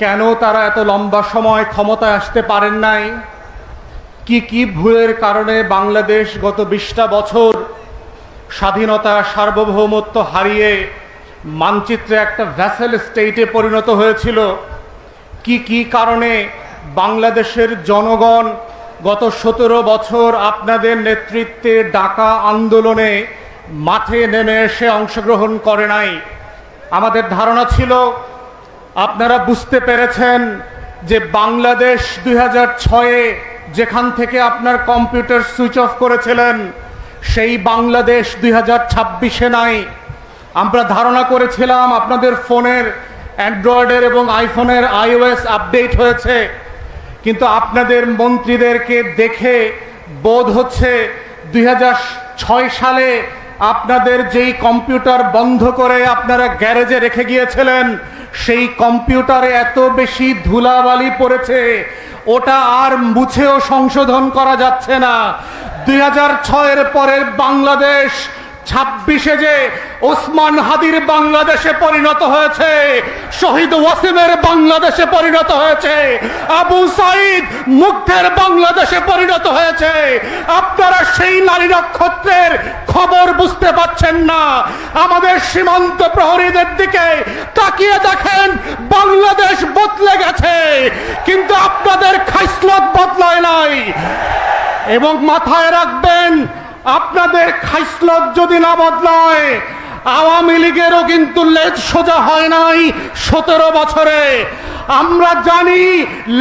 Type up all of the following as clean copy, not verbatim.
কেন তারা এত লম্বা সময় ক্ষমতায় আসতে পারেন নাই, কি ভুলের কারণে বাংলাদেশ গত 20টা বছর স্বাধীনতা সার্বভৌমত্ব হারিয়ে মানচিত্রে একটা ভ্যাসেল স্টেটে পরিণত হয়েছিল, কি কারণে বাংলাদেশের জনগণ গত 17 বছর আপনাদের নেতৃত্বে ডাকা আন্দোলনে মাঠে নেমে এসে অংশগ্রহণ করে নাই। আমাদের ধারণা ছিল আপনারা বুঝতে পেরেছেন যে বাংলাদেশ 2006-এ যেখান থেকে আপনার কম্পিউটার সুইচ অফ করেছিলেন সেই বাংলাদেশ 2026-এ নাই। আমরা ধারণা করেছিলাম আপনাদের ফোনের অ্যান্ড্রয়েডের এবং আইফোনের iOS আপডেট হয়েছে, কিন্তু আপনাদের মন্ত্রীদেরকে দেখে বোধ হচ্ছে 2006 সালে আপনাদের যেই কম্পিউটার বন্ধ করে আপনারা গ্যারেজে রেখে গিয়েছিলেন সেই কম্পিউটারে এত বেশি ধুলাবালি পড়েছে ওটা আর মুছেও সংশোধন করা যাচ্ছে না। 2006-এর পরের বাংলাদেশ 26-এ যে ওসমান হাদির বাংলাদেশে পরিণত হয়েছে, শহীদ ওয়াসিমের বাংলাদেশে পরিণত হয়েছে, আবু সাইদ মুগ্ধের বাংলাদেশে পরিণত হয়েছে, আপনারা সেই নারী নক্ষত্রের খবর বুঝতে পাচ্ছেন না। আমাদের সীমান্ত প্রহরীদের দিকে তাকিয়ে দেখেন, বাংলাদেশ বদলে গেছে, কিন্তু আপনাদের খাইসলত বদলায় নাই। এবং মাথায় রাখবেন, আপনাদের খাইসলত যদি না বদলায়, আওয়ামী লীগেরও কিন্তু লেজ সোজা হয় নাই 17 বছরে। আমরা জানি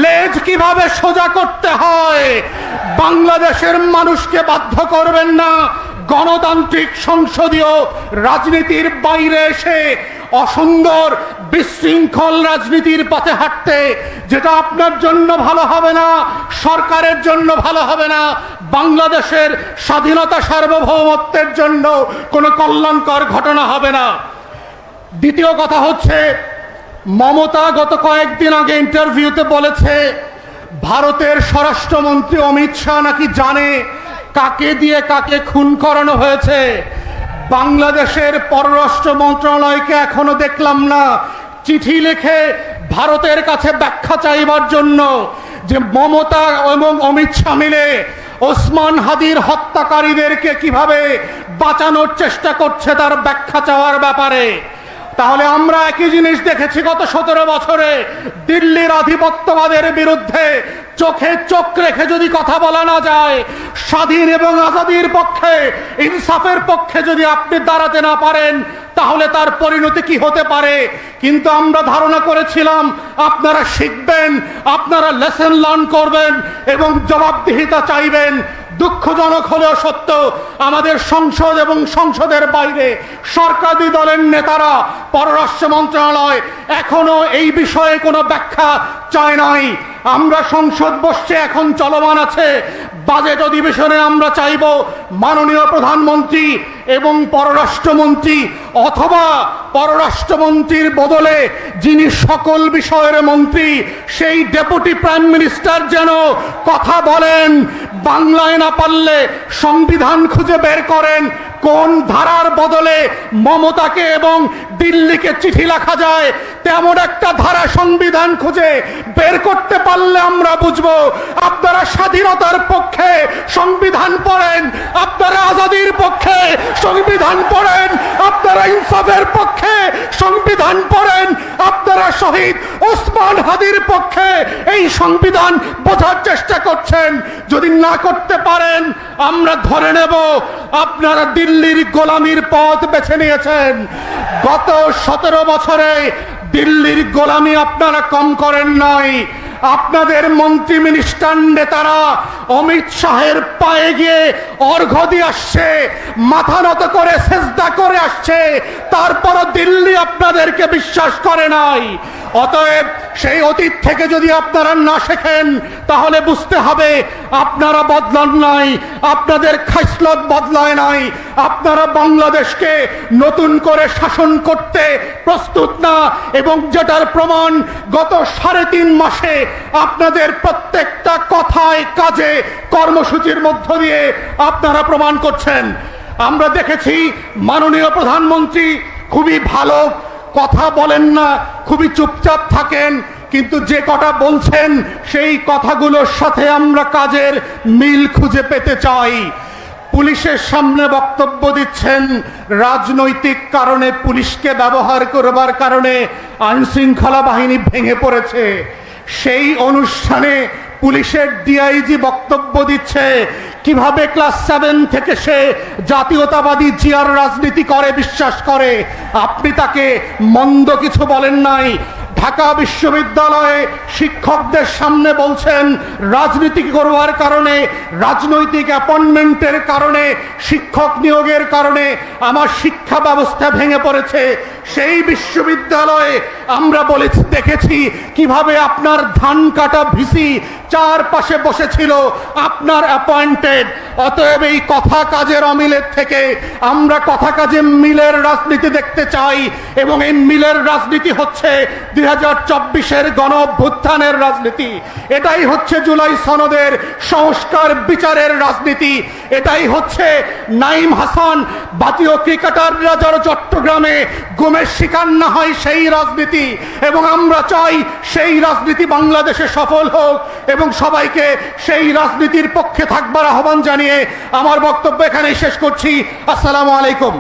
লেজ কিভাবে সোজা করতে হয়। বাংলাদেশের মানুষকে বাধ্য করবেন না গণতান্ত্রিক সংসদীয় রাজনীতির বাইরে এসে অসুন্দর বিশৃঙ্খল রাজনীতির পথে হাঁটতে, যেটা আপনার জন্য ভালো হবে না, সরকারের জন্য ভালো হবে না, বাংলাদেশের স্বাধীনতা সার্বভৌমত্বের জন্য কোনো কল্যাণকর ঘটনা হবে না। দ্বিতীয় কথা হচ্ছে, মমতা গত কয়েকদিন আগে ইন্টারভিউতে বলেছে ভারতের স্বরাষ্ট্রমন্ত্রী অমিত শাহ নাকি জানে কাকে দিয়ে কাকে খুন করানো হয়েছে। বাংলাদেশের পররাষ্ট্র মন্ত্রণালয়কে এখনো দেখলাম না চিঠি লিখে ভারতের কাছে ব্যাখ্যা চাইবার জন্য যে মমতা এবং অমিত শাহ মিলে ওসমান হাদির হত্যাকারীদেরকে কিভাবে বাঁচানোর চেষ্টা করছে তার ব্যাখ্যা চাওয়ার ব্যাপারে। তাহলে আমরা একই জিনিস দেখেছি গত 17 বছরে। দিল্লির আধিপত্যবাদের বিরুদ্ধে চোখে চোখ রেখে যদি কথা বলা না যায়, স্বাধীন এবং আজাদির পক্ষে, ইনসাফের পক্ষে যদি আপনি দাঁড়াতে না পারেন, তাহলে তার পরিণতি কি হতে পারে। কিন্তু আমরা ধারণা করেছিলাম আপনারা শিখবেন, আপনারা লেসন লার্ন করবেন এবং জবাবদিহিতা চাইবেন। দুঃখজনক হলেও সত্য, আমাদের সংসদ এবং সংসদের বাইরে সরকারি দলের নেতারা, পররাষ্ট্র মন্ত্রণালয় এখনো এই বিষয়ে কোনো ব্যাখ্যা চায় নাই। আমরা সংসদ বসছে, এখন চলমান আছে, বাজেট অধিবেশনে আমরা চাইব মাননীয় প্রধানমন্ত্রী এবং পররাষ্ট্রমন্ত্রী অথবা পররাষ্ট্রমন্ত্রীর বদলে যিনি সকল বিষয়ের মন্ত্রী সেই ডেপুটি প্রাইম মিনিস্টার যেন কথা বলেন। বাংলায় না পারলে সংবিধান খুঁজে বের করেন কোন ধারার বদলে মমতাকে এবং দিল্লিকে চিঠি লেখা যায়, তেমন একটা ধারা সংবিধান খুঁজে বের করতে পারলে আমরা বুঝবো আপনারা স্বাধীনতার পক্ষে সংবিধান পড়েন, আপনারা আজাদির পক্ষে সংবিধান পড়েন, আপনারা ইনসাফের পক্ষে সংবিধান পড়েন, আপনারা শহীদ ওসমান হাদির পক্ষে এই সংবিধান বোঝার চেষ্টা করছেন। যদি না করতে পারেন, আমরা ধরে নেব আপনারা দিল্লির গোলামির পথ বেছে নিয়েছেন। গত 17 বছরে দিল্লির গোলামি আপনারা কম করেন নাই। আপনাদের মন্ত্রী মিনিস্টার নেতারা অমিত শাহের পায়ে গিয়ে অর্ঘ্য দিয়ে আসছে, মাথা নত করে সেজদা করে আসছে, তারপরও দিল্লি আপনাদেরকে বিশ্বাস করে নাই। অতএব সেই অতীত থেকে যদি আপনারা না শেখেন, তাহলে বুঝতে হবে আপনারা বদলান নাই, আপনাদের খাইসলত বদলায় নাই, আপনারা বাংলাদেশকে নতুন করে শাসন করতে প্রস্তুত না। এবং যেটার প্রমাণ গত 3.5 মাসে আপনাদের প্রত্যেকটা কথায়, কাজে, কর্মসূচির মধ্য দিয়ে আপনারা প্রমাণ করছেন। আমরা দেখেছি মাননীয় প্রধানমন্ত্রী খুবই ভালো কথা বলেন না, খুবই চুপচাপ থাকেন, কিন্তু যে কটা বলছেন সেই কথাগুলোর সাথে আমরা কাজের মিল খুঁজে পেতে চাই। পুলিশের সামনে বক্তব্য দিচ্ছেন রাজনৈতিক কারণে পুলিশকে ব্যবহার করবার কারণে আইনশৃঙ্খলা বাহিনী ভেঙে পড়েছে। সেই অনুষ্ঠানে পুলিশের ডিআইজি বক্তব্য দিচ্ছে কিভাবে ক্লাস 7 থেকে সে জাতীয়তাবাদী জিয়ার রাজনীতি করে বিশ্বাস করে। আপনি তাকে মন্দ কিছু বলেন নাই। ঢাকা বিশ্ববিদ্যালয়ে শিক্ষকদের সামনে বলছেন রাজনীতি করবার কারণে, রাজনৈতিক অ্যাপয়েন্টমেন্টের কারণে, শিক্ষক নিয়োগের কারণে আমার শিক্ষা ব্যবস্থা ভেঙে পড়েছে। সেই বিশ্ববিদ্যালয়ে আমরা দেখেছি কিভাবে আপনার ধান কাটা ভিসি চারপাশে বসেছিল আপনার অ্যাপয়েন্টেড। অতএব এই কথা কাজের অমিলের থেকে আমরা কথা কাজে মিলের রাজনীতি দেখতে চাই, এবং এই মিলের রাজনীতি হচ্ছে 2024-এর গণ অভ্যুত্থানের রাজনীতি। এটাই হচ্ছে জুলাই সনদের সংস্কার বিচারের রাজনীতি। এটাই হচ্ছে নাইম হাসান জাতীয় ক্রিকেটাররা যারা চট্টগ্রামে গুমের শিকার না হয় সেই রাজনীতি। এবং আমরা চাই সেই রাজনীতি বাংলাদেশে সফল হোক এবং সবাইকে সেই রাজনীতির পক্ষে থাকবার আহ্বান জানিয়ে আমার বক্তব্য এখানেই শেষ করছি। আসসালামু আলাইকুম।